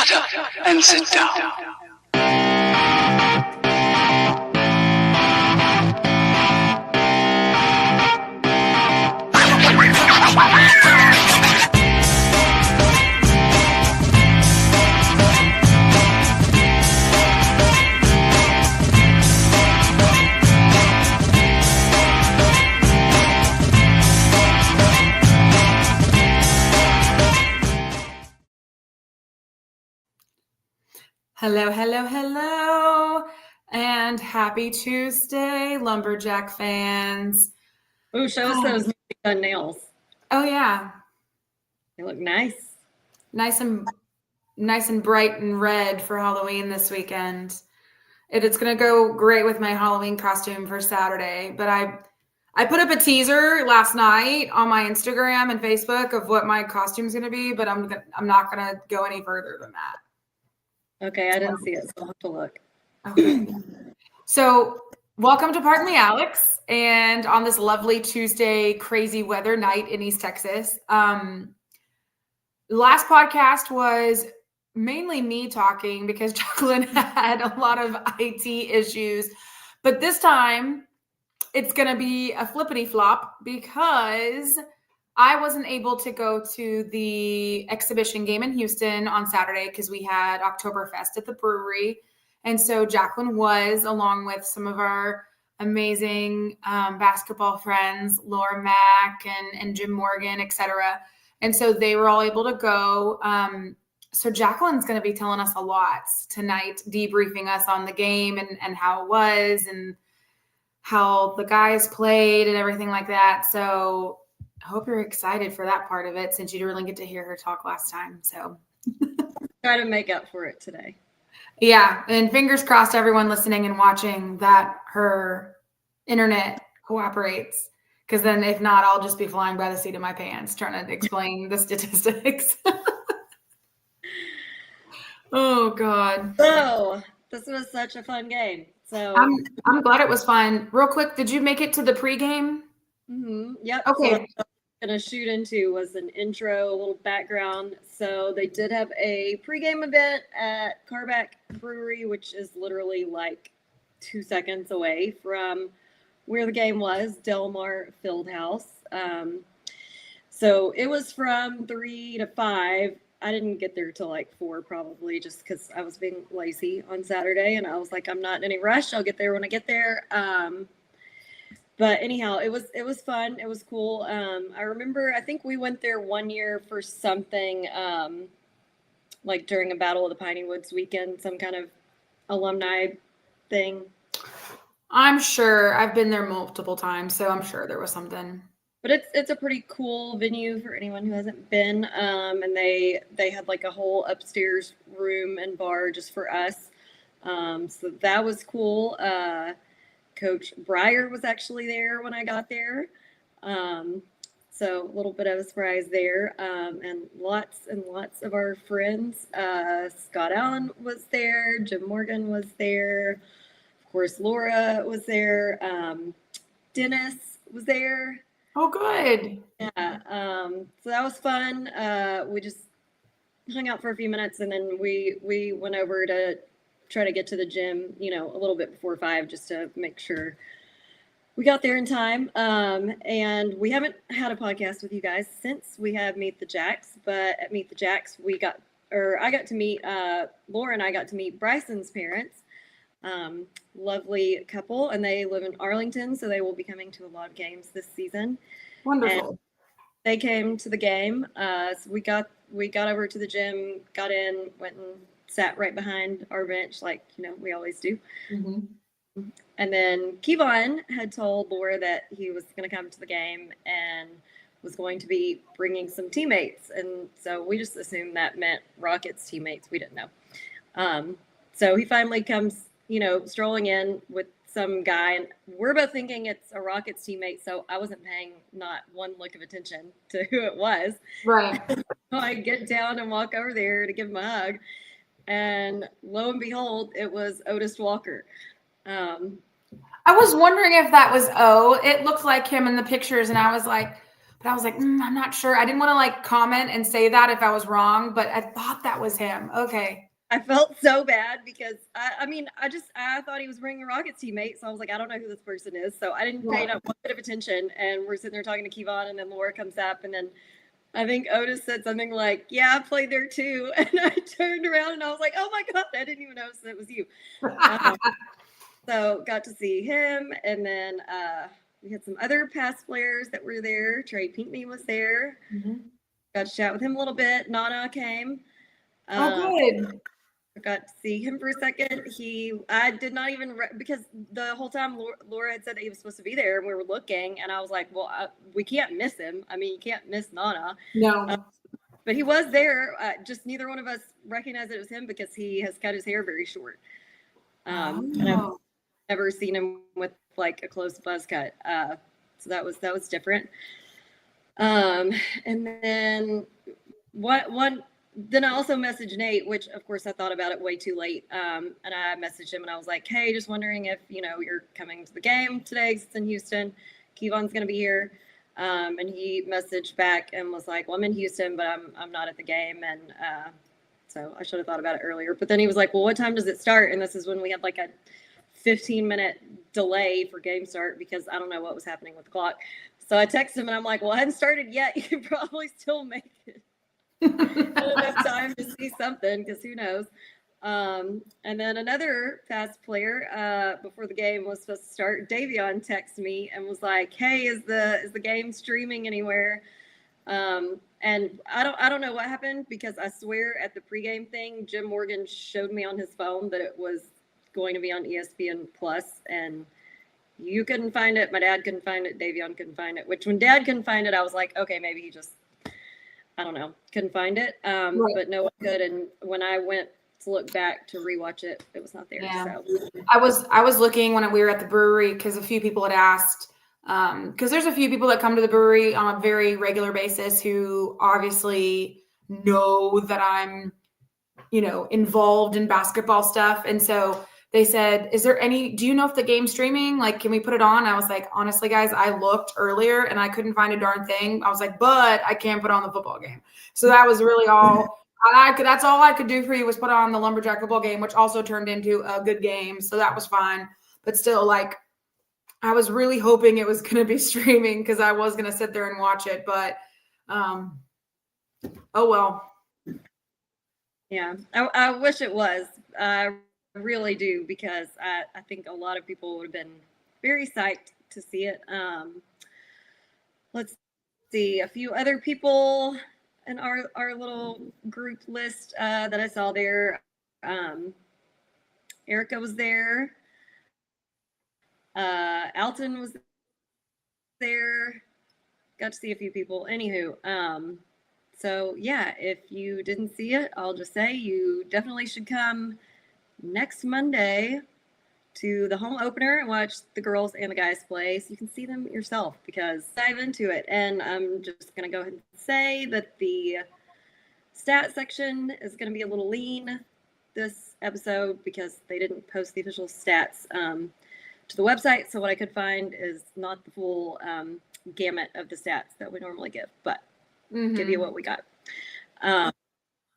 Shut up and sit down. Hello, hello, hello, and happy Tuesday, Lumberjack fans. Oh, show us those done nails. Oh yeah, They look nice. Nice and bright and red for Halloween this weekend. It's gonna go great with my Halloween costume for Saturday. But I put up a teaser last night on my Instagram and Facebook of what my costume's gonna be, but I'm not gonna go any further than that. Okay, I didn't see it, so I'll have to look. Okay. So, welcome to Pardon Me, Alex. And on this lovely Tuesday, crazy weather night in East Texas. The last podcast was mainly me talking because Jaclyn had a lot of IT issues. But this time, it's going to be a flippity flop because I wasn't able to go to the exhibition game in Houston on Saturday because we had Oktoberfest at the brewery. And so Jaclyn was, along with some of our amazing basketball friends, Laura Mack and Jim Morgan, et cetera. And so they were all able to go. So Jaclyn's going to be telling us a lot tonight, debriefing us on the game and how it was and how the guys played and everything like that. So I hope you're excited for that part of it since you didn't really get to hear her talk last time. So try to make up for it today. Yeah. And fingers crossed, everyone listening and watching, that her internet cooperates. Because then if not, I'll just be flying by the seat of my pants trying to explain the statistics. Oh, God. So this was such a fun game. So I'm glad it was fun. Real quick, did you make it to the pregame? Mm-hmm. Yep. Okay. So going to shoot into was an intro, a little background. So they did have a pregame event at Carback Brewery, which is literally like 2 seconds away from where the game was, Delmar Fieldhouse. So it was from 3 to 5. I didn't get there till like 4 probably just because I was being lazy on Saturday and I was like, I'm not in any rush. I'll get there when I get there. But anyhow, it was fun. It was cool. I remember, I think we went there one year for something like during a Battle of the Piney Woods weekend, some kind of alumni thing. I'm sure. I've been there multiple times, so I'm sure there was something. But it's a pretty cool venue for anyone who hasn't been. And they had like a whole upstairs room and bar just for us. So that was cool. Coach Breyer was actually there when I got there. So a little bit of a surprise there. And lots of our friends. Scott Allen was there. Jim Morgan was there. Of course, Laura was there. Dennis was there. Oh, good. Yeah. So that was fun. We just hung out for a few minutes and then we went over to try to get to the gym, a little bit before 5 just to make sure we got there in time. And we haven't had a podcast with you guys since we had Meet the Jacks, but at Meet the Jacks, I got to meet, Laura and I got to meet Bryson's parents. Lovely couple, and they live in Arlington, so they will be coming to a lot of games this season. Wonderful. And they came to the game. So we got over to the gym, got in, went and sat right behind our bench, like we always do. Mm-hmm. And then Kevon had told Laura that he was going to come to the game and was going to be bringing some teammates, and so we just assumed that meant Rockets teammates. We didn't know. So he finally comes, strolling in with some guy, and we're both thinking it's a Rockets teammate, so I wasn't paying not one look of attention to who it was. Right. So I get down and walk over there to give him a hug, and lo and behold, it was Otis Walker. I was wondering if that was O. It looked like him in the pictures, and I was like, But I was like, I'm not sure. I didn't want to like comment and say that if I was wrong, but I thought that was him. Okay. I felt so bad because I thought he was bringing a Rockets teammate. So I was like, I don't know who this person is. So I didn't pay one bit of attention. And we're sitting there talking to Kevon, and then Laura comes up, and then I think Otis said something like, yeah, I played there too. And I turned around and I was like, oh my God, I didn't even notice it was you. So got to see him. And then we had some other past players that were there. Trey Pinkney was there. Mm-hmm. Got to chat with him a little bit. Nana came. Good. I got to see him for a second. I did not even, because the whole time Laura had said that he was supposed to be there, and we were looking, and I was like, well, we can't miss him. I mean, you can't miss Nana. No. But he was there. Just neither one of us recognized it was him because he has cut his hair very short. And I've never seen him with like a close buzz cut. So that was different. And then then I also messaged Nate, which of course I thought about it way too late. And I messaged him and I was like, hey, just wondering if, you're coming to the game today 'cause it's in Houston. Kevon's going to be here. And he messaged back and was like, well, I'm in Houston, but I'm not at the game. And so I should have thought about it earlier. But then he was like, well, what time does it start? And this is when we had like a 15-minute delay for game start because I don't know what was happening with the clock. So I texted him and I'm like, well, I hadn't started yet. You can probably still make it. I don't have time to see something because who knows. And then another fast player before the game was supposed to start, Davion texted me and was like, hey, is the game streaming anywhere? And I don't know what happened because I swear at the pregame thing, Jim Morgan showed me on his phone that it was going to be on ESPN Plus, and you couldn't find it. My dad couldn't find it. Davion couldn't find it, which when Dad couldn't find it, I was like, okay, maybe he just, I don't know, couldn't find it. But no one could. And when I went to look back to rewatch it, it was not there. Yeah. So I was looking when we were at the brewery because a few people had asked, because there's a few people that come to the brewery on a very regular basis who obviously know that I'm, involved in basketball stuff. And so they said, do you know if the game's streaming? Like, can we put it on? I was like, honestly, guys, I looked earlier and I couldn't find a darn thing. I was like, but I can put on the football game. So that was really all that's all I could do for you was put on the Lumberjack football game, which also turned into a good game. So that was fine. But still, like, I was really hoping it was going to be streaming because I was going to sit there and watch it. But, oh, well. Yeah, I wish it was. I really do because I think a lot of people would have been very psyched to see it. Let's see, a few other people in our little group list that I saw there. Erica was there. Alton was there. Got to see a few people. Anywho, so yeah, if you didn't see it, I'll just say you definitely should come next Monday to the home opener and watch the girls and the guys play so you can see them yourself, because dive into it. And I'm just going to go ahead and say that the stat section is going to be a little lean this episode because they didn't post the official stats to the website. So what I could find is not the full gamut of the stats that we normally give, but give you what we got.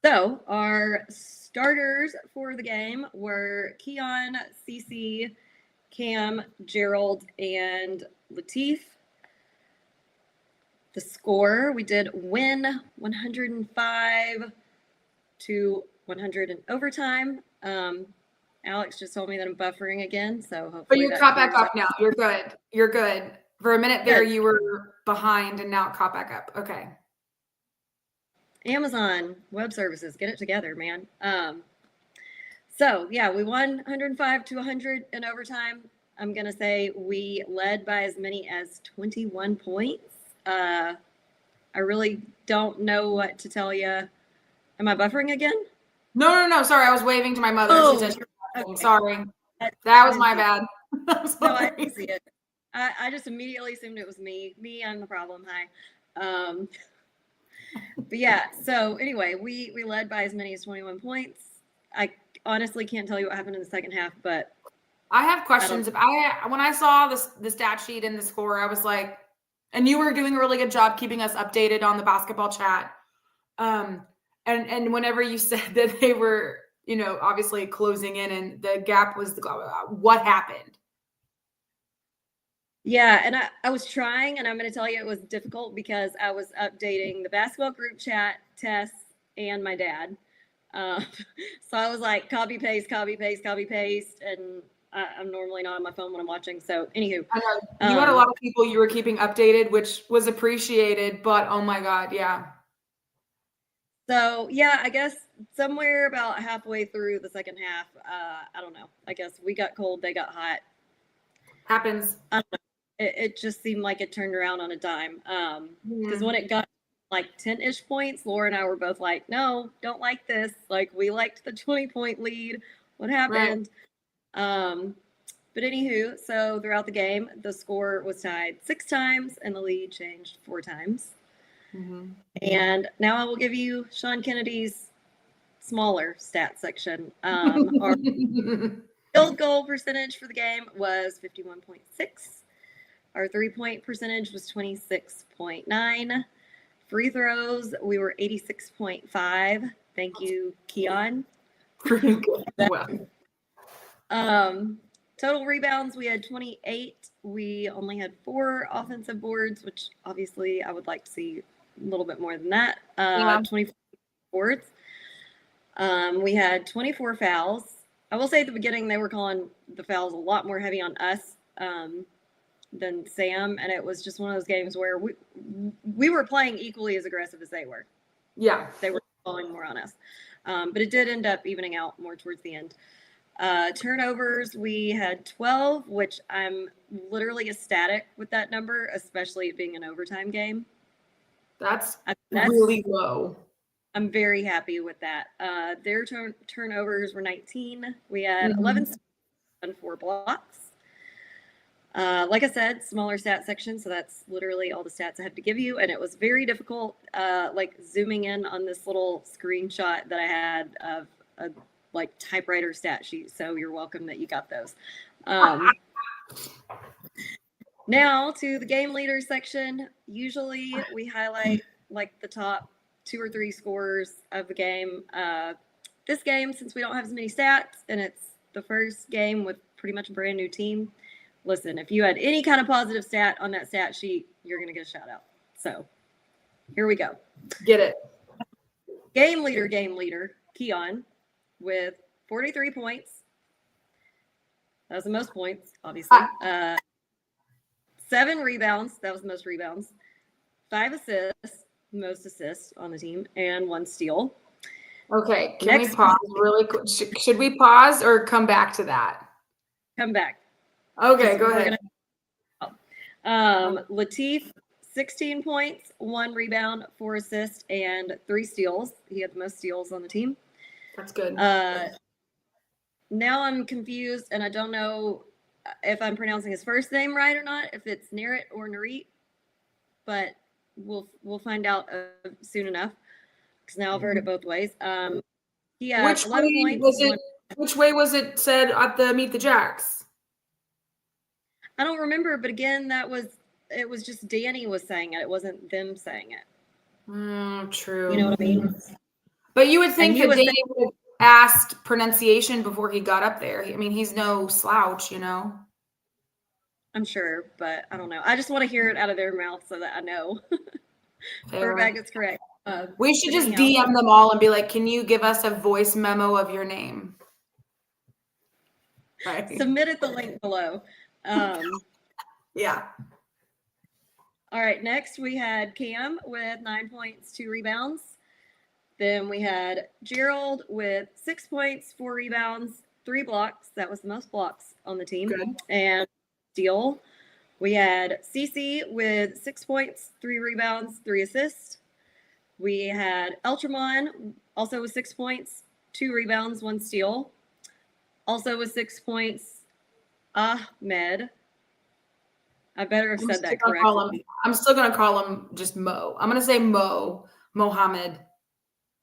So our starters for the game were Keon, Cece, Cam, Gerald, and Latif. The score, we did win 105 to 100 in overtime. Alex just told me that I'm buffering again, so hopefully. But you're caught back up now. You're good. You're good. For a minute there, you were behind, and now it caught back up. Okay. Amazon Web Services, get it together, man. So yeah, we won 105 to 100 in overtime. I'm gonna say we led by as many as 21 points. I really don't know what to tell you. Am I buffering again? No. Sorry, I was waving to my mother. Oh, she said, okay. Sorry. That was my bad. No, I didn't see it. I just immediately assumed it was me. I'm the problem. Hi. But yeah, so anyway, we led by as many as 21 points. I honestly can't tell you what happened in the second half, but I have questions. When I saw the stat sheet and the score, I was like, And you were doing a really good job keeping us updated on the basketball chat. And whenever you said that they were, obviously closing in and the gap was what happened? Yeah, and I was trying, and I'm going to tell you it was difficult because I was updating the basketball group chat, Tess, and my dad. So I was like, copy, paste, and I'm normally not on my phone when I'm watching. So anywho. I know. You had a lot of people you were keeping updated, which was appreciated, but oh my God, yeah. So yeah, I guess somewhere about halfway through the second half, I don't know. I guess we got cold, they got hot. Happens. I don't know. It just seemed like it turned around on a dime. Because when it got like 10-ish points, Laura and I were both like, no, don't like this. Like, we liked the 20-point lead. What happened? Right. But anywho, so throughout the game, the score was tied 6 times and the lead changed 4 times. Mm-hmm. And now I will give you Sean Kennedy's smaller stat section. Our field goal percentage for the game was 51.6. Our 3-point percentage was 26.9. Free throws, we were 86.5. Thank you, Keon. Total rebounds, we had 28. We only had 4 offensive boards, which obviously I would like to see a little bit more than that. 24 boards. We had 24 fouls. I will say at the beginning they were calling the fouls a lot more heavy on us than Sam, and it was just one of those games where we were playing equally as aggressive as they were. Yeah. They were falling more on us. But it did end up evening out more towards the end. Turnovers, we had 12, which I'm literally ecstatic with that number, especially it being an overtime game. That's really low. I'm very happy with that. Their turnovers were 19. We had 11 and 4 blocks. Like I said, smaller stat section, so that's literally all the stats I have to give you. And it was very difficult, like zooming in on this little screenshot that I had of a typewriter stat sheet. So you're welcome that you got those. Now to the game leader section. Usually we highlight like the top 2 or 3 scorers of the game. This game, since we don't have as many stats and it's the first game with pretty much a brand new team, listen, if you had any kind of positive stat on that stat sheet, you're going to get a shout out. So here we go. Get it. Game leader, Keon, with 43 points. That was the most points, obviously. 7 rebounds. That was the most rebounds. 5 assists, most assists on the team, and 1 steal. Okay, can we pause really quick? Should we pause or come back to that? Come back. Okay, go ahead. Latif, 16 points, 1 rebound, 4 assists, and 3 steals. He had the most steals on the team. That's good. Now I'm confused, and I don't know if I'm pronouncing his first name right or not, if it's Narit or Narit, but we'll find out soon enough, because now I've heard it both ways. He had 11 points. Which way was it said at the Meet the Jacks? I don't remember, but again, it was just Danny was saying it. It wasn't them saying it. True. You know what I mean? But you would think that Danny would have asked pronunciation before he got up there. I mean, he's no slouch, I'm sure, but I don't know. I just want to hear it out of their mouth so that I know. Quarterback is correct. We should just DM them all and be like, can you give us a voice memo of your name? Right. Submit at the link below. Yeah. All right. Next, we had Cam with 9 points, 2 rebounds. Then we had Gerald with 6 points, 4 rebounds, 3 blocks. That was the most blocks on the team. Good. And steal. We had Cece with 6 points, 3 rebounds, 3 assists. We had Eltramon also with 6 points, 2 rebounds, 1 steal. Also with 6 points, Ahmed. I better have said that correctly. I'm still going to call him just Mo. I'm going to say Mohammed.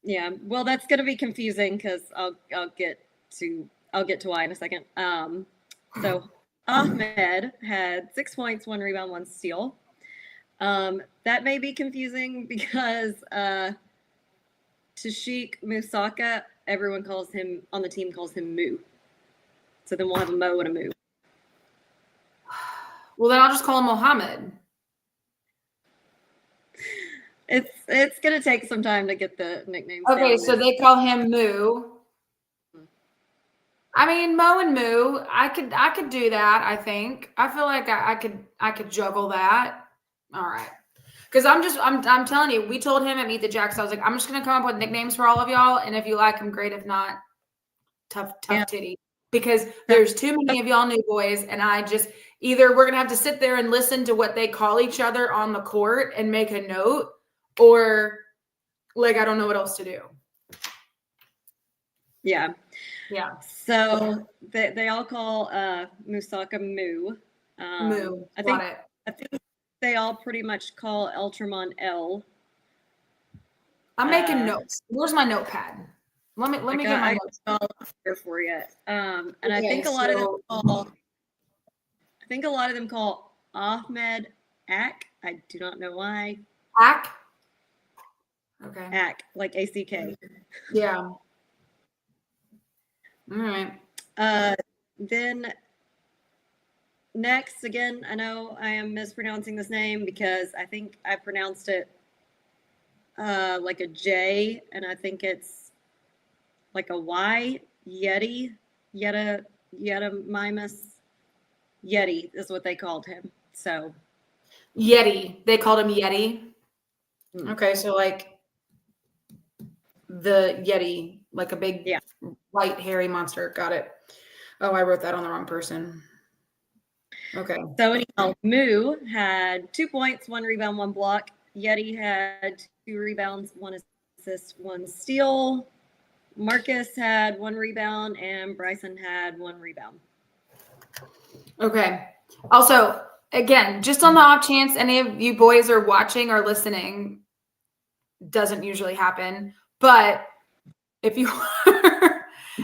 Yeah, well, that's going to be confusing because I'll get to why in a second. So Ahmed had 6 points, 1 rebound, 1 steal. That may be confusing because Tashik Musaka, everyone calls him on the team calls him Moo. So then we'll have a Mo and a Moo. Well, then I'll just call him Mohammed. It's gonna take some time to get the nicknames. Okay, so they call him Moo. I mean, Mo and Moo. I could do that. I think. I feel like I could juggle that. All right. Because I'm telling you, we told him at Meet the Jacks, I was like, I'm just gonna come up with nicknames for all of y'all, and if you like them, great. If not, tough titty. Because there's too many of y'all new boys, and I just either we're gonna have to sit there and listen to what they call each other on the court and make a note, or like I don't know what else to do. Yeah. Yeah. So they all call Musaka Moo. Moo. I think they all pretty much call Eltramon L. I'm making notes. Where's my notepad? Let me get my notes all here for you. And okay, I think a lot of them call Ahmed Ak. I do not know why. Ak. Okay. Ak, like ACK. Yeah. All right. Then next, again, I know I am mispronouncing this name because I think I pronounced it like a J, and I think it's like a Y. Yeti Mimus. Yeti is what they called him. So Yeti. They called him Yeti. Okay, so like the Yeti, like a big white hairy monster. Got it. Oh, I wrote that on the wrong person. Okay. So anyhow, Moo had 2 points, 1 rebound, 1 block. Yeti had 2 rebounds, 1 assist, 1 steal. Marcus had 1 rebound, and Bryson had 1 rebound. Okay. Also, again, just on the off chance any of you boys are watching or listening, doesn't usually happen, but if you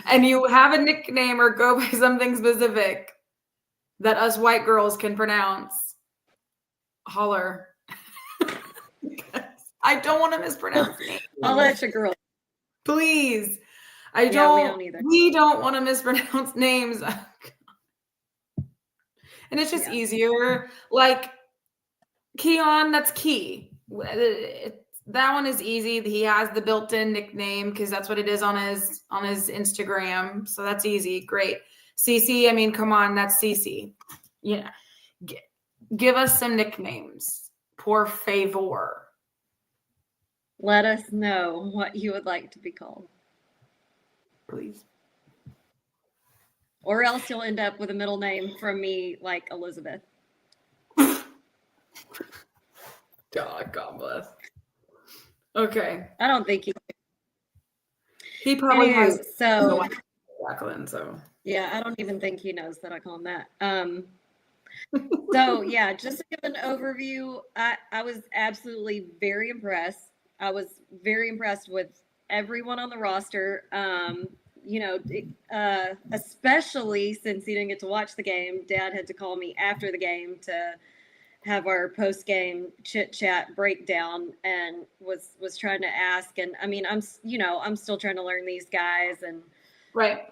and you have a nickname or go by something specific that us white girls can pronounce, holler. I don't want to mispronounce names. I'll let you girl. Please. We don't either. We don't want to mispronounce names. And it's just easier. Like Keon, that's Key. That one is easy. He has the built-in nickname because that's what it is on his Instagram. So that's easy. Great. Cece, I mean, come on, that's Cece. Yeah. Give us some nicknames. Por favor. Let us know what you would like to be called. Please. Or else you'll end up with a middle name from me like Elizabeth. God bless. Okay. I don't think he probably has Jaclyn, so yeah, I don't even think he knows that I call him that. So yeah, just to give an overview, I was absolutely very impressed. I was very impressed with everyone on the roster. Especially since he didn't get to watch the game, Dad had to call me after the game to have our post-game chit-chat breakdown, and was trying to ask. And I mean, I'm still trying to learn these guys, and right.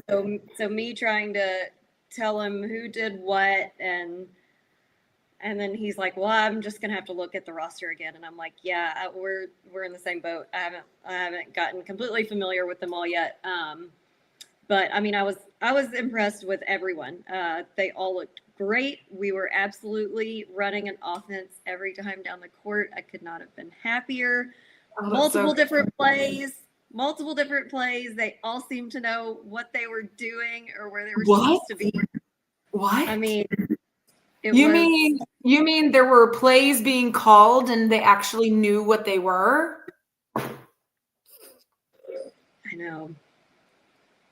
So me trying to tell him who did what, and then he's like, well, I'm just gonna have to look at the roster again. And I'm like, yeah, we're in the same boat. I haven't gotten completely familiar with them all yet. But I mean, I was impressed with everyone. They all looked great. We were absolutely running an offense every time down the court. I could not have been happier. Multiple different plays. They all seemed to know what they were doing or where they were supposed to be. What? I mean, you mean there were plays being called and they actually knew what they were? I know.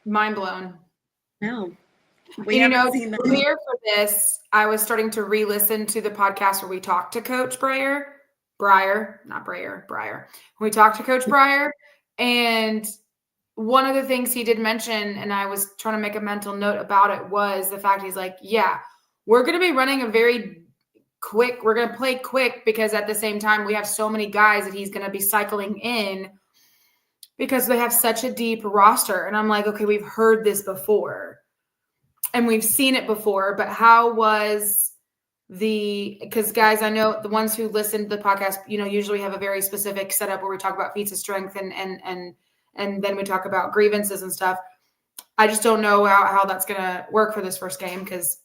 Mind blown. No. Here for this, I was starting to re-listen to the podcast where we talked to Coach Breyer. We talked to Coach Breyer, and one of the things he did mention, and I was trying to make a mental note about it, was the fact he's like, yeah, we're going to be running a very quick. We're going to play quick because at the same time, we have so many guys that he's going to be cycling in because they have such a deep roster. And I'm like, okay, we've heard this before and we've seen it before, but how was because guys, I know the ones who listen to the podcast, usually have a very specific setup where we talk about feats of strength and then we talk about grievances and stuff. I just don't know how that's going to work for this first game because,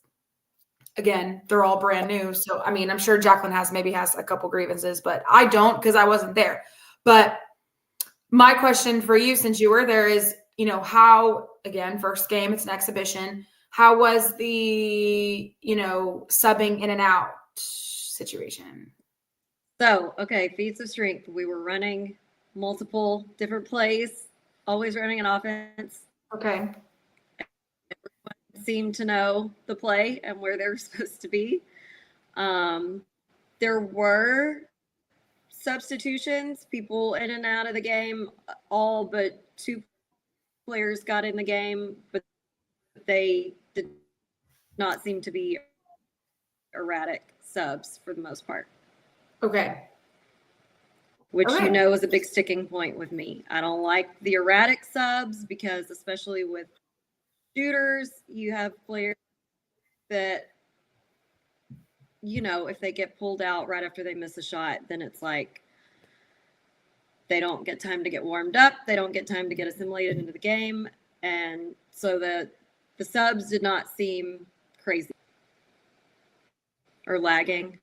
again, they're all brand new. So, I mean, I'm sure Jaclyn maybe has a couple grievances, but I don't because I wasn't there. But my question for you, since you were there, is, how, again, first game, it's an exhibition. How was the, subbing in and out situation? So, okay, feats of strength. We were running multiple different plays, always running an offense. Okay. Everyone seemed to know the play and where they were supposed to be. There were substitutions, people in and out of the game. All but 2 players got in the game, but they did not seem to be erratic subs for the most part. Okay. Which is a big sticking point with me. I don't like the erratic subs because, especially with shooters, you have players that, if they get pulled out right after they miss a shot, then it's like they don't get time to get warmed up. They don't get time to get assimilated into the game. And so the subs did not seem crazy or lagging.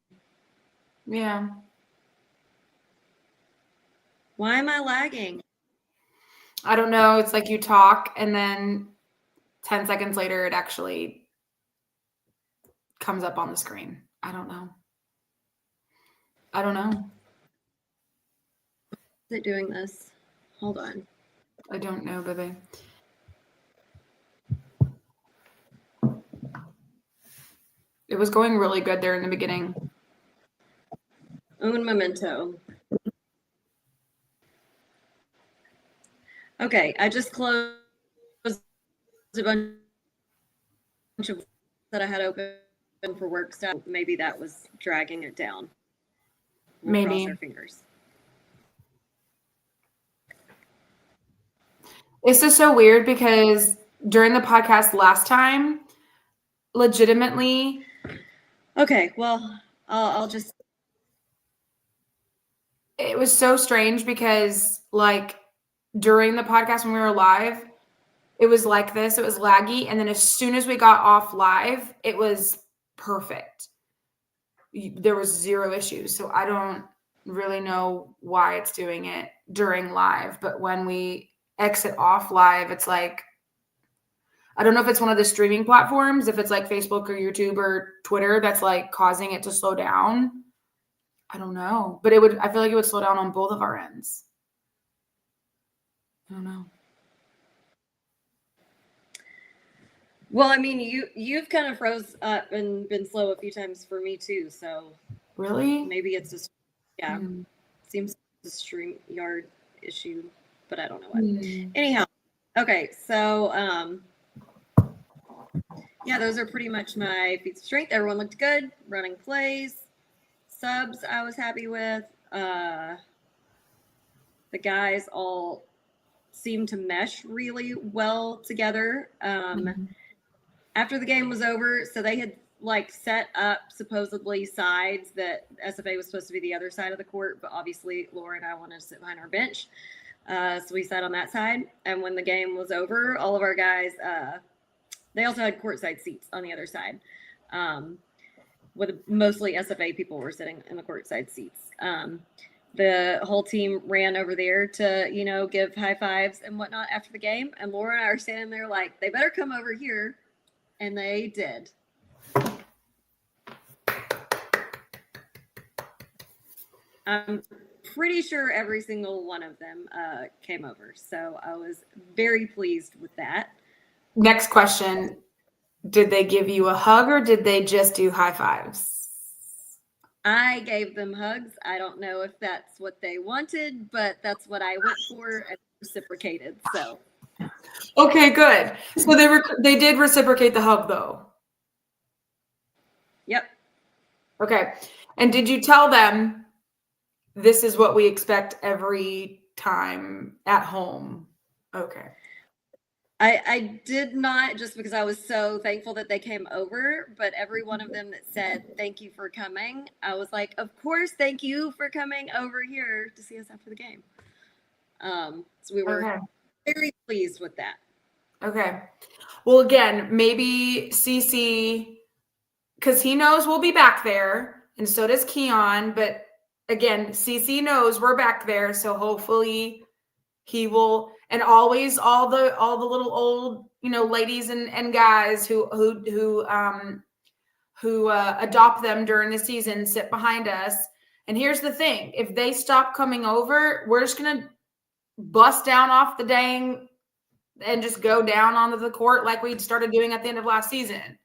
Yeah. Why am I lagging? I don't know. It's like you talk and then 10 seconds later, it actually comes up on the screen. I don't know. Is it doing this? Hold on. I don't know, baby. It was going really good there in the beginning. Un momento. Okay, I just closed a bunch of that I had open for work stuff. Maybe that was dragging it down. We'll cross our fingers. It's just so weird because during the podcast last time, legitimately. Okay, well, I'll just. It was so strange because, like, during the podcast when we were live, it was like this. It was laggy. And then as soon as we got off live, it was perfect. There was 0 issues. So I don't really know why it's doing it during live. But when we exit off live, it's like, I don't know if it's one of the streaming platforms, if it's like Facebook or YouTube or Twitter that's like causing it to slow down. I don't know. But I feel like it would slow down on both of our ends. I don't know. Well, I mean, you've kind of froze up and been slow a few times for me too. So really, maybe it's just seems a StreamYard issue, but I don't know what. Anyhow, okay, so yeah, those are pretty much my feats of strength. Everyone looked good. Running plays, subs, I was happy with. The guys all seemed to mesh really well together. After the game was over, so they had like set up supposedly sides that SFA was supposed to be the other side of the court, but obviously Laura and I wanted to sit behind our bench. So we sat on that side. And when the game was over, all of our guys, they also had courtside seats on the other side. With mostly SFA people were sitting in the courtside seats. The whole team ran over there to, give high fives and whatnot after the game. And Laura and I are standing there like, they better come over here. And they did. I'm pretty sure every single one of them came over. So I was very pleased with that. Next question. Did they give you a hug or did they just do high fives? I gave them hugs. I don't know if that's what they wanted, but that's what I went for and reciprocated. So. Okay, good. So they did reciprocate the hug though. Yep. Okay. And did you tell them this is what we expect every time at home? Okay. I did not, just because I was so thankful that they came over, but every one of them that said thank you for coming, I was like, of course, thank you for coming over here to see us after the game. So we were very pleased with that. Okay. Well, again, maybe CC, because he knows we'll be back there, and so does Keon. But again, CC knows we're back there, so hopefully he will. And always, all the little old, ladies and guys who adopt them during the season sit behind us. And here's the thing: if they stop coming over, we're just gonna bust down off the dang and just go down onto the court like we started doing at the end of last season.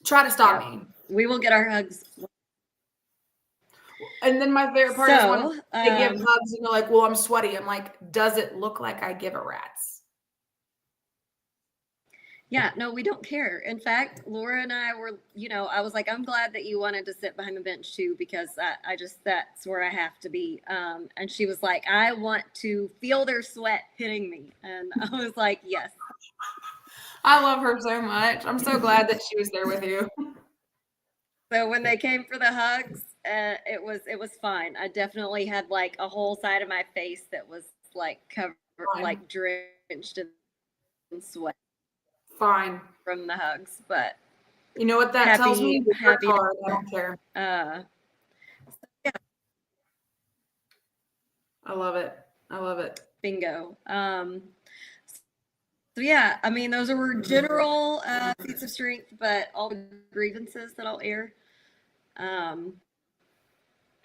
Try to stop me. We will get our hugs. And then my favorite part is when they give hugs and they're like, well, I'm sweaty. I'm like, does it look like I give a rat's? Yeah, no, we don't care. In fact, Laura and I were, I was like, I'm glad that you wanted to sit behind the bench too, because I just, that's where I have to be. And she was like, I want to feel their sweat hitting me. And I was like, yes. I love her so much. I'm so glad that she was there with you. So when they came for the hugs, it was fine. I definitely had like a whole side of my face that was like covered, like drenched in sweat. Fine. From the hugs, but you know what that tells me? Happy. Hard. I don't care. Yeah. I love it. I love it. Bingo. So yeah, I mean, those are general feats of strength, but all the grievances that I'll air.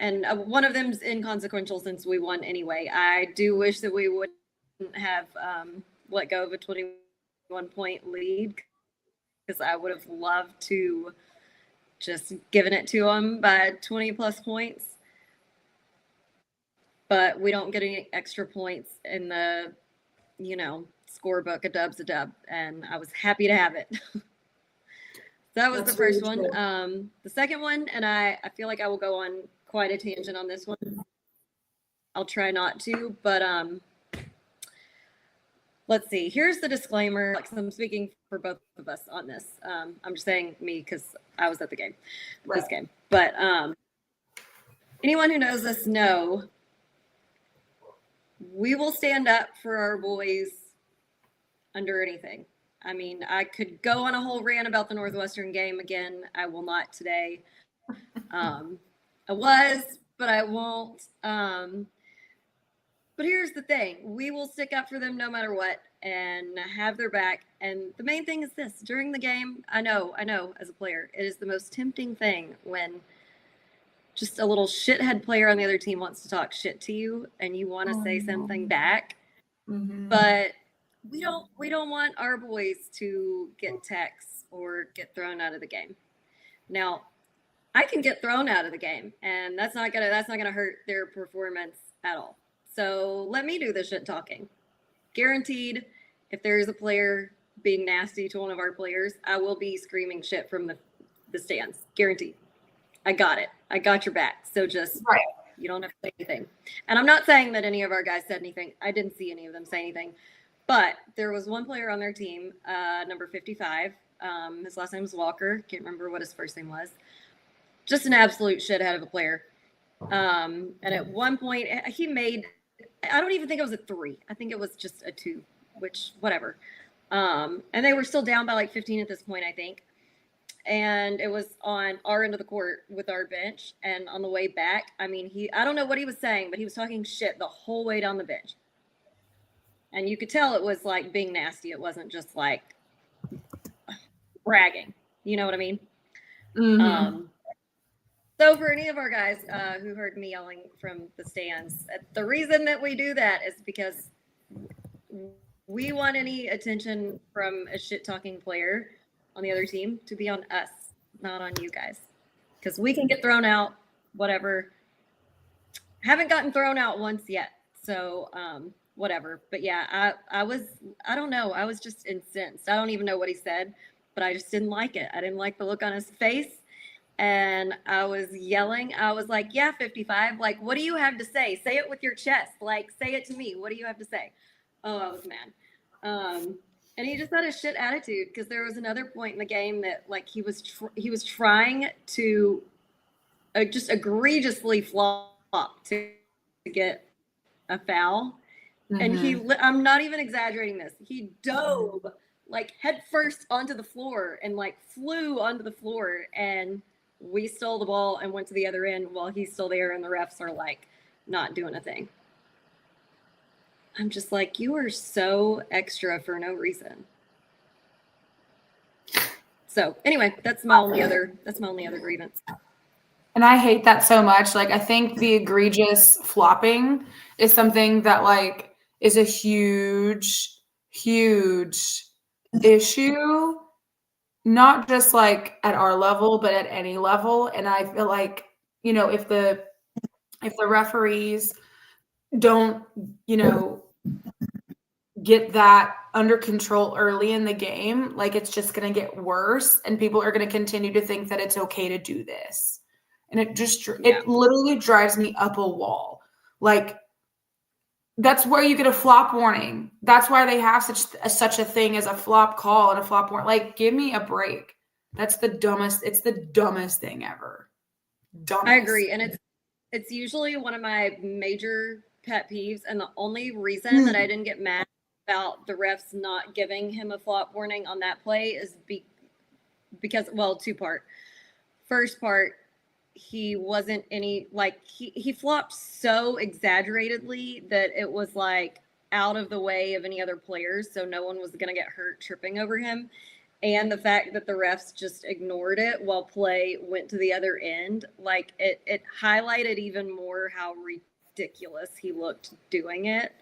And one of them's inconsequential since we won anyway. I do wish that we wouldn't have let go of a 21-point lead, because I would have loved to just given it to them by 20 plus points. But we don't get any extra points in the, scorebook. A dub's a dub. And I was happy to have it. That was the first one. The second one, and I feel like I will go on quite a tangent on this one. I'll try not to, but let's see. Here's the disclaimer. Like, I'm speaking for both of us on this. I'm just saying me because I was at the game, this game. But anyone who knows us know we will stand up for our boys under anything. I mean, I could go on a whole rant about the Northwestern game again. I will not today. I was, but I won't. But here's the thing. We will stick up for them no matter what and have their back. And the main thing is this. During the game, I know, as a player, it is the most tempting thing when just a little shithead player on the other team wants to talk shit to you and you want to say something back. Mm-hmm. But we don't want our boys to get texts or get thrown out of the game. Now, I can get thrown out of the game, and that's not gonna hurt their performance at all. So let me do the shit talking. Guaranteed, if there is a player being nasty to one of our players, I will be screaming shit from the stands. Guaranteed. I got it. I got your back. So just you don't have to say anything. And I'm not saying that any of our guys said anything. I didn't see any of them say anything. But there was one player on their team, number 55. His last name was Walker. Can't remember what his first name was. Just an absolute shithead of a player. And at one point, he made, I don't even think it was a 3. I think it was just a 2, which, whatever. And they were still down by like 15 at this point, I think. And it was on our end of the court with our bench. And on the way back, I mean, I don't know what he was saying, but he was talking shit the whole way down the bench. And you could tell it was like being nasty. It wasn't just like bragging. You know what I mean? Mm-hmm. So for any of our guys who heard me yelling from the stands, the reason that we do that is because we want any attention from a shit-talking player on the other team to be on us, not on you guys. Because we can get thrown out, whatever. Haven't gotten thrown out once yet. So, whatever. But yeah, I don't know. I was just incensed. I don't even know what he said, but I just didn't like it. I didn't like the look on his face. and I was yelling. I was like, yeah, 55. Like, what do you have to say? Say it with your chest. Like, say it to me. What do you have to say? Oh, I was mad. And he just had a shit attitude because there was another point in the game that like he was trying to just egregiously flop to get a foul. And I'm not even exaggerating this. He dove like head first onto the floor and like flew onto the floor, and we stole the ball and went to the other end while he's still there, and the refs are like not doing a thing. I'm just like, you are so extra for no reason. So anyway, that's my only other grievance. And I hate that so much. Like, I think the egregious flopping is something that like is a huge, huge issue, not just like at our level, but at any level. And I feel like, you know, if the referees don't, you know, get that under control early in the game, like it's just going to get worse, and people are going to continue to think that it's okay to do this. And it literally drives me up a wall. Like, that's where you get a flop warning. That's why they have such a thing as a flop call and a flop warning. Like, give me a break. It's the dumbest thing ever. Dumbest. I agree. And it's usually one of my major pet peeves. And the only reason that I didn't get mad about the refs not giving him a flop warning on that play is because, well, two-part. First part, he wasn't he flopped so exaggeratedly that it was like out of the way of any other players, so no one was going to get hurt tripping over him. And the fact that the refs just ignored it while play went to the other end, like it highlighted even more how ridiculous he looked doing it.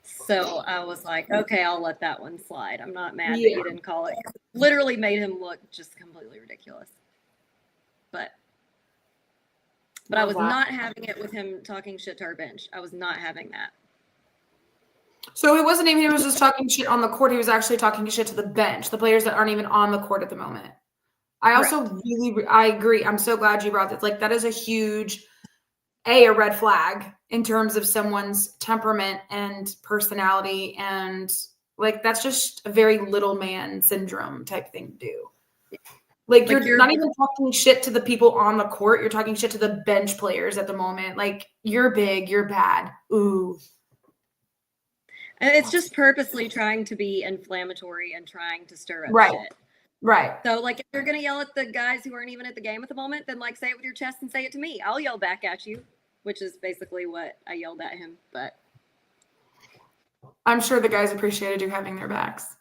So I was like, okay, I'll let that one slide. I'm not mad that you didn't call it. Literally made him look just completely ridiculous. But I was not having it with him talking shit to our bench. I was not having that. So it wasn't even he was just talking shit on the court. He was actually talking shit to the bench, the players that aren't even on the court at the moment. I also I agree. I'm so glad you brought this. Like, that is a huge, a red flag in terms of someone's temperament and personality. And like, that's just a very little man syndrome type thing to do. Like you're not even talking shit to the people on the court. You're talking shit to the bench players at the moment. Like, you're big, you're bad. Ooh. And it's just purposely trying to be inflammatory and trying to stir up shit. Right. So, like, if you're going to yell at the guys who aren't even at the game at the moment, then, like, say it with your chest and say it to me. I'll yell back at you, which is basically what I yelled at him. But I'm sure the guys appreciated you having their backs.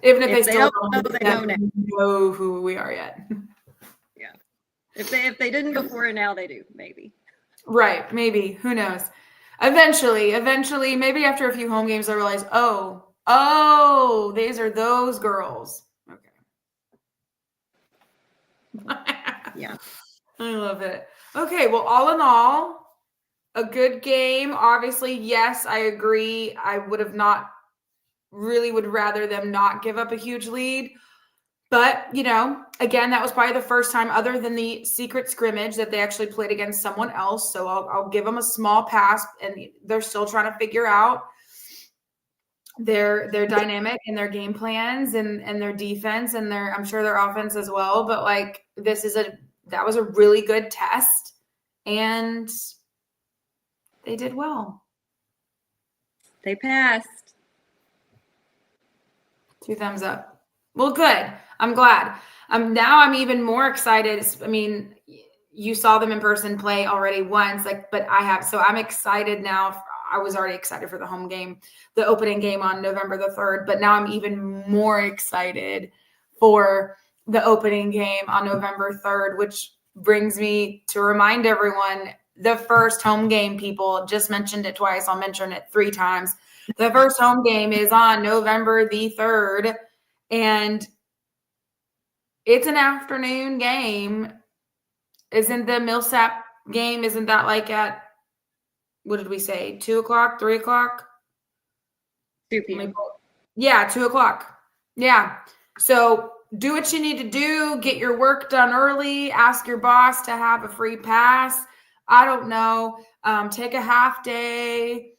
Even if they still don't know who we are yet. Yeah. If they didn't before, now they do, maybe. Right. Maybe. Who knows? Eventually, maybe after a few home games, I realize, oh, these are those girls. Okay. Yeah. I love it. Okay. Well, all in all, a good game. Obviously, yes, I agree. I would rather them not give up a huge lead. But, you know, again, that was probably the first time other than the secret scrimmage that they actually played against someone else. So I'll give them a small pass, and they're still trying to figure out their dynamic and their game plans and their defense and I'm sure their offense as well. But like, that was a really good test, and they did well. They passed. 2 thumbs up. Well, good. I'm glad. Now I'm even more excited. I mean, you saw them in person play already once, but I have. So I'm excited now. I was already excited for the home game, the opening game on November the 3rd, but now I'm even more excited for the opening game on November 3rd, which brings me to remind everyone, the first home game, people just mentioned it twice. I'll mention it 3 times. The first home game is on November the 3rd, and it's an afternoon game. Isn't the Millsap game, isn't that like at, what did we say, 2 o'clock, 3 o'clock? 2 p.m. Yeah, 2 o'clock. Yeah. So do what you need to do, get your work done early, ask your boss to have a free pass. I don't know. Take a half day.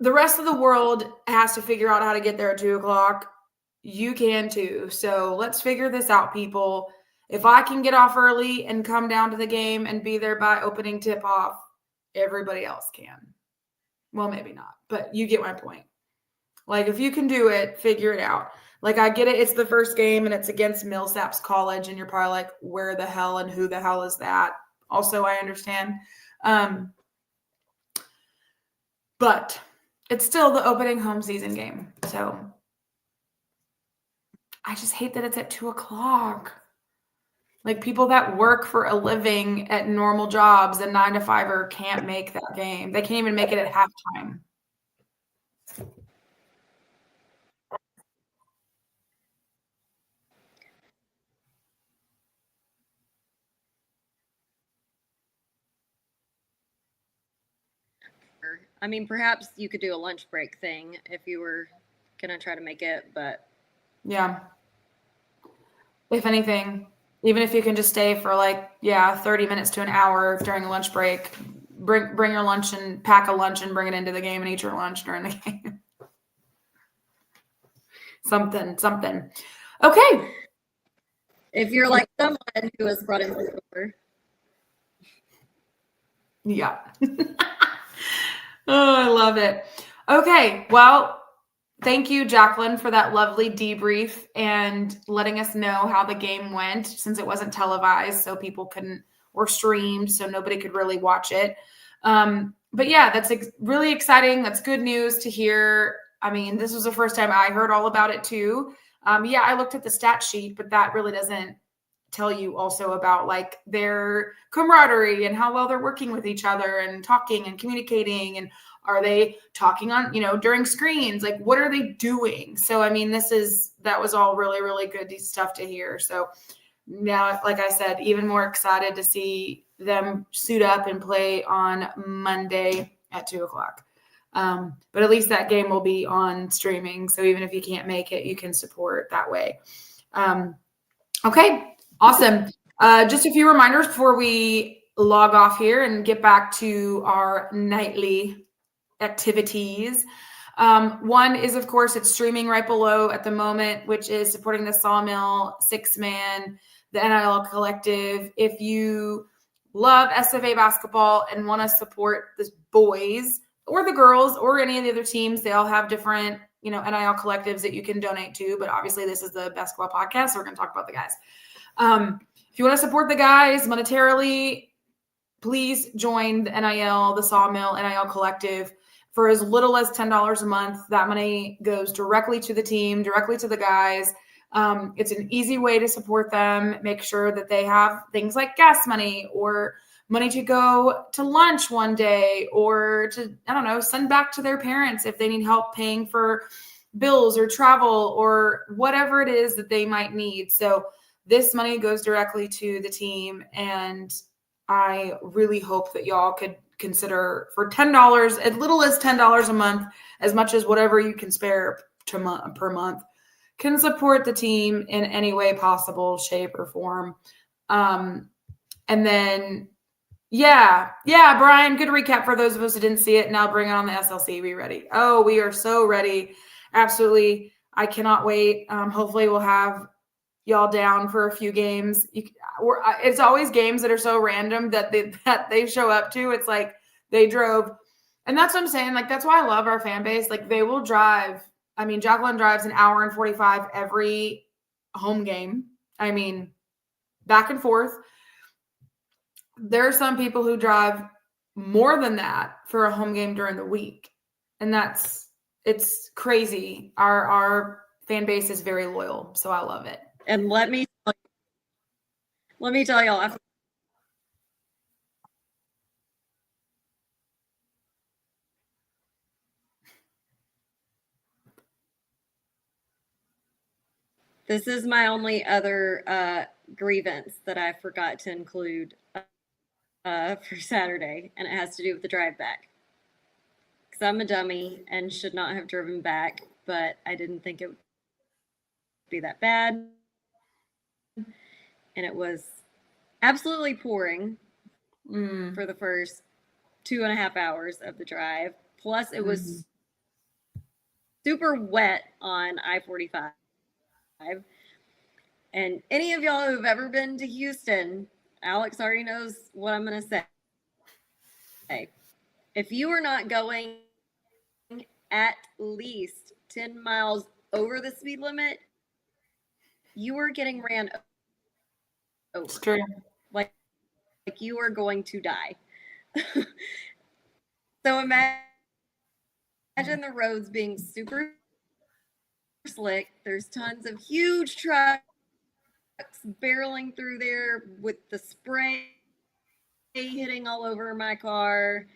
The rest of the world has to figure out how to get there at 2:00. You can too. So let's figure this out, people. If I can get off early and come down to the game and be there by opening tip off, everybody else can. Well, maybe not, but you get my point. Like, if you can do it, figure it out. Like, I get it. It's the first game and it's against Millsaps College. And you're probably like, where the hell and who the hell is that? Also, I understand. But it's still the opening home season game. So I just hate that it's at 2:00. Like, people that work for a living at normal jobs, a 9-to-5-er, can't make that game. They can't even make it at halftime. I mean, perhaps you could do a lunch break thing if you were going to try to make it, but yeah. If anything, even if you can just stay for 30 minutes to an hour during a lunch break, bring your lunch and pack a lunch and bring it into the game and eat your lunch during the game. Something. Okay. If you're like someone who was brought in before. Yeah. Oh, I love it. Okay. Well, thank you, Jaclyn, for that lovely debrief and letting us know how the game went, since it wasn't televised, so people couldn't, or streamed, so nobody could really watch it. But yeah, that's really exciting. That's good news to hear. I mean, this was the first time I heard all about it too. Yeah, I looked at the stat sheet, but that really doesn't tell you also about like their camaraderie and how well they're working with each other and talking and communicating, and are they talking on, during screens, like what are they doing? So I mean, that was all really, really good stuff to hear. So now, like I said, even more excited to see them suit up and play on Monday at 2:00. But at least that game will be on streaming, so even if you can't make it, you can support that way. Okay. Awesome. Just a few reminders before we log off here and get back to our nightly activities. One is, of course, it's streaming right below at the moment, which is supporting the Sawmill, 6-man, the NIL Collective. If you love SFA basketball and want to support the boys or the girls or any of the other teams, they all have different, NIL collectives that you can donate to. But obviously, this is the basketball podcast, so we're going to talk about the guys. If you want to support the guys monetarily, please join the NIL, the Sawmill NIL Collective for as little as $10 a month. That money goes directly to the team, directly to the guys. It's an easy way to support them. Make sure that they have things like gas money or money to go to lunch one day, or to, send back to their parents if they need help paying for bills or travel or whatever it is that they might need. So this money goes directly to the team, and I really hope that y'all could consider for $10, as little as $10 a month, as much as whatever you can spare per month, can support the team in any way possible, shape, or form. And then, Brian, good recap for those of us who didn't see it. Now bring on the SLC. We ready? Oh, we are so ready. Absolutely. I cannot wait. Hopefully we'll have y'all down for a few games. It's always games that are so random that they show up to. It's like they drove, and that's what I'm saying. Like, that's why I love our fan base. Like, they will drive. I mean, Jaclyn drives an hour and 45 every home game. I mean, back and forth. There are some people who drive more than that for a home game during the week, and it's crazy. Our fan base is very loyal, so I love it. And let me tell y'all, this is my only other grievance that I forgot to include for Saturday, and it has to do with the drive back. Because I'm a dummy and should not have driven back, but I didn't think it be that bad. And it was absolutely pouring for the first 2.5 hours of the drive. Plus, it was super wet on I-45. And any of y'all who've ever been to Houston, Alex already knows what I'm going to say. If you are not going at least 10 miles over the speed limit, you are getting ran over. It's true. Like you are going to die. So imagine the roads being super slick. There's tons of huge trucks barreling through there with the spray hitting all over my car.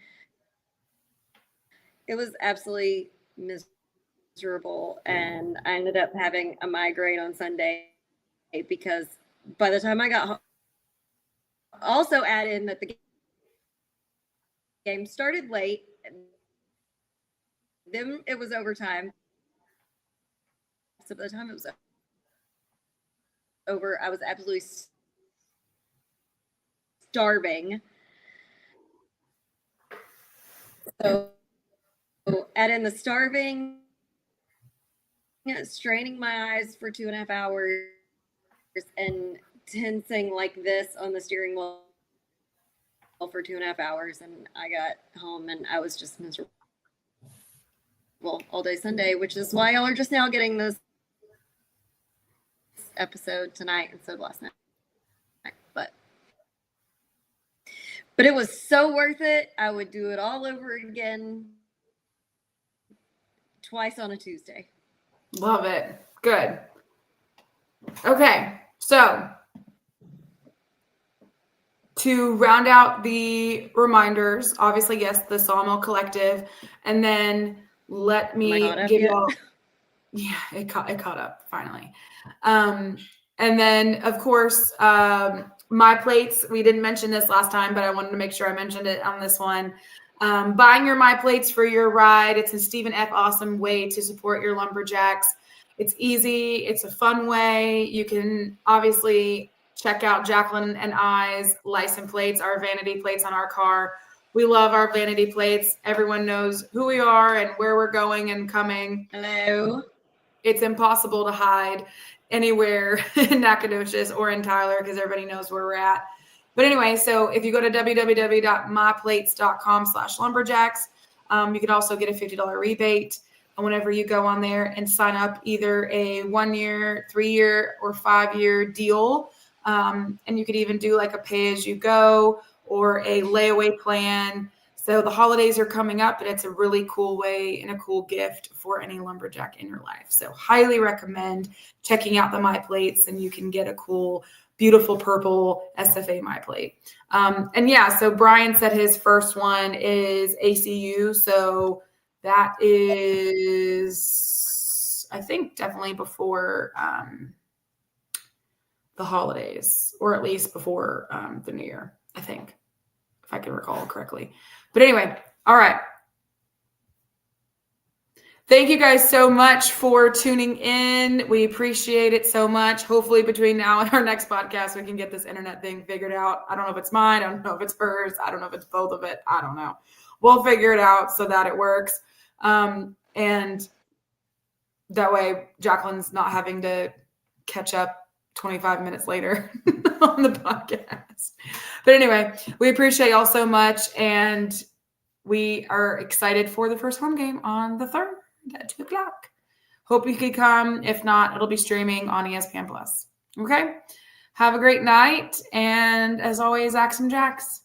It was absolutely miserable, and I ended up having a migraine on Sunday because by the time I got home, also add in that the game started late, then it was overtime. So by the time it was over, I was absolutely starving. So add in the starving, straining my eyes for 2.5 hours, and tensing like this on the steering wheel for 2.5 hours. And I got home and I was just miserable all day Sunday, which is why y'all are just now getting this episode tonight instead of last night. But it was so worth it. I would do it all over again twice on a Tuesday. Love it. Good. Okay. So to round out the reminders, obviously, yes, the Sawmill Collective, and then let me give y'all. Yeah, it caught up finally. And then, of course, My Plates. We didn't mention this last time, but I wanted to make sure I mentioned it on this one. Buying your My Plates for your ride. It's a Stephen F. Awesome way to support your lumberjacks. It's easy. It's a fun way. You can obviously check out Jaclyn and I's license plates, our vanity plates on our car. We love our vanity plates. Everyone knows who we are and where we're going and coming. Hello. It's impossible to hide anywhere in Nacogdoches or in Tyler because everybody knows where we're at. But anyway, so if you go to www.myplates.com/lumberjacks, you can also get a $50 rebate whenever you go on there and sign up either a 1-year, 3-year, or 5-year deal. And you could even do like a pay-as-you-go or a layaway plan. So the holidays are coming up, and it's a really cool way and a cool gift for any lumberjack in your life. So highly recommend checking out the My Plates, and you can get a cool, beautiful purple SFA My Plate. And yeah, so Brian said his first one is ACU. So that is, I think, definitely before the holidays, or at least before the New Year, I think, if I can recall correctly. But anyway, all right. Thank you guys so much for tuning in. We appreciate it so much. Hopefully between now and our next podcast, we can get this internet thing figured out. I don't know if it's mine. I don't know if it's hers. I don't know if it's both of it. I don't know. We'll figure it out so that it works. And that way Jaclyn's not having to catch up 25 minutes later on the podcast. But anyway, we appreciate y'all so much, and we are excited for the first home game on the 3rd at 2 o'clock. Hope you could come. If not, it'll be streaming on ESPN Plus. Okay? Have a great night, and as always, Axe 'em Jacks.